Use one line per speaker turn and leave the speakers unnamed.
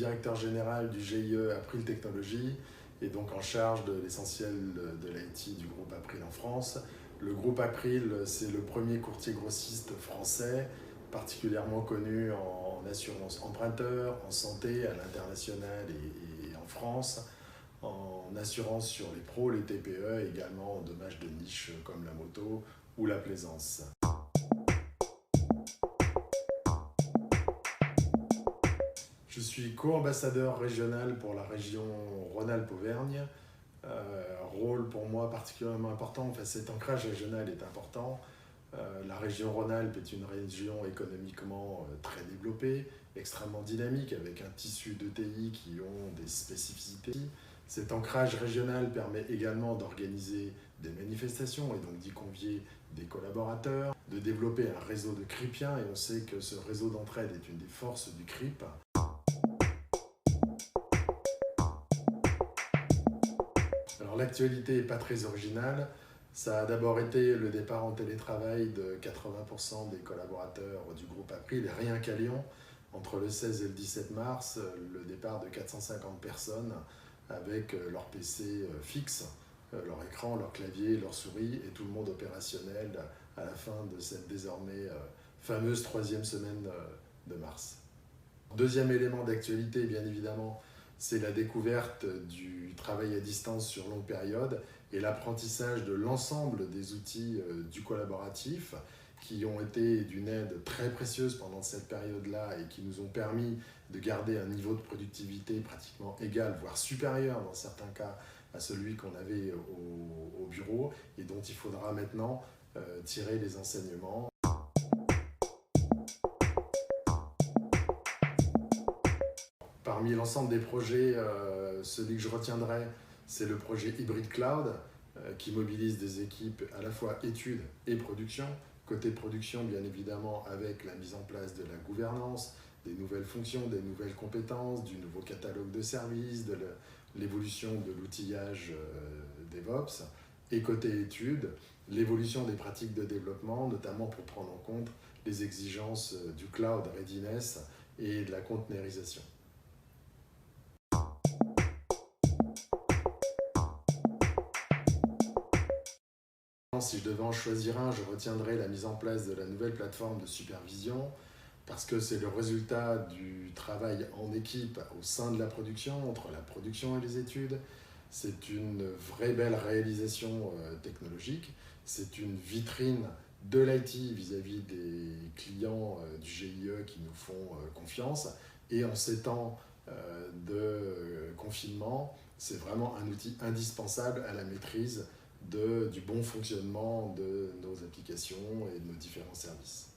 directeur général du GIE April Technologies et donc en charge de l'essentiel de l'IT du groupe April en France. Le groupe April, c'est le premier courtier grossiste français, particulièrement connu en assurance emprunteur, en santé à l'international et en France, en assurance sur les pros, les TPE, et également en dommages de niche comme la moto ou la plaisance. Je suis co-ambassadeur régional pour la région Rhône-Alpes-Auvergne. Rôle pour moi particulièrement important, enfin cet ancrage régional est important. La région Rhône-Alpes est une région économiquement très développée, extrêmement dynamique, avec un tissu d'ETI qui ont des spécificités. Cet ancrage régional permet également d'organiser des manifestations et donc d'y convier des collaborateurs, de développer un réseau de CRIPiens, et on sait que ce réseau d'entraide est une des forces du CRIP. Alors l'actualité n'est pas très originale. Ça a d'abord été le départ en télétravail de 80% des collaborateurs du groupe April, et rien qu'à Lyon, entre le 16 et le 17 mars, le départ de 450 personnes avec leur PC fixe, leur écran, leur clavier, leur souris, et tout le monde opérationnel à la fin de cette désormais fameuse troisième semaine de mars. Deuxième élément d'actualité, bien évidemment, c'est la découverte du travail à distance sur longue période et l'apprentissage de l'ensemble des outils du collaboratif qui ont été d'une aide très précieuse pendant cette période-là et qui nous ont permis de garder un niveau de productivité pratiquement égal, voire supérieur dans certains cas à celui qu'on avait au bureau, et dont il faudra maintenant tirer les enseignements. Parmi l'ensemble des projets, celui que je retiendrai, c'est le projet Hybrid Cloud, qui mobilise des équipes à la fois études et production. Côté production, bien évidemment, avec la mise en place de la gouvernance, des nouvelles fonctions, des nouvelles compétences, du nouveau catalogue de services, de l'évolution de l'outillage DevOps. Et côté études, l'évolution des pratiques de développement, notamment pour prendre en compte les exigences du cloud readiness et de la containerisation. Si je devais en choisir un, je retiendrais la mise en place de la nouvelle plateforme de supervision, parce que c'est le résultat du travail en équipe au sein de la production, entre la production et les études. C'est une vraie belle réalisation technologique, c'est une vitrine de l'IT vis-à-vis des clients du GIE qui nous font confiance, et en ces temps de confinement, c'est vraiment un outil indispensable à la maîtrise du bon fonctionnement de nos applications et de nos différents services.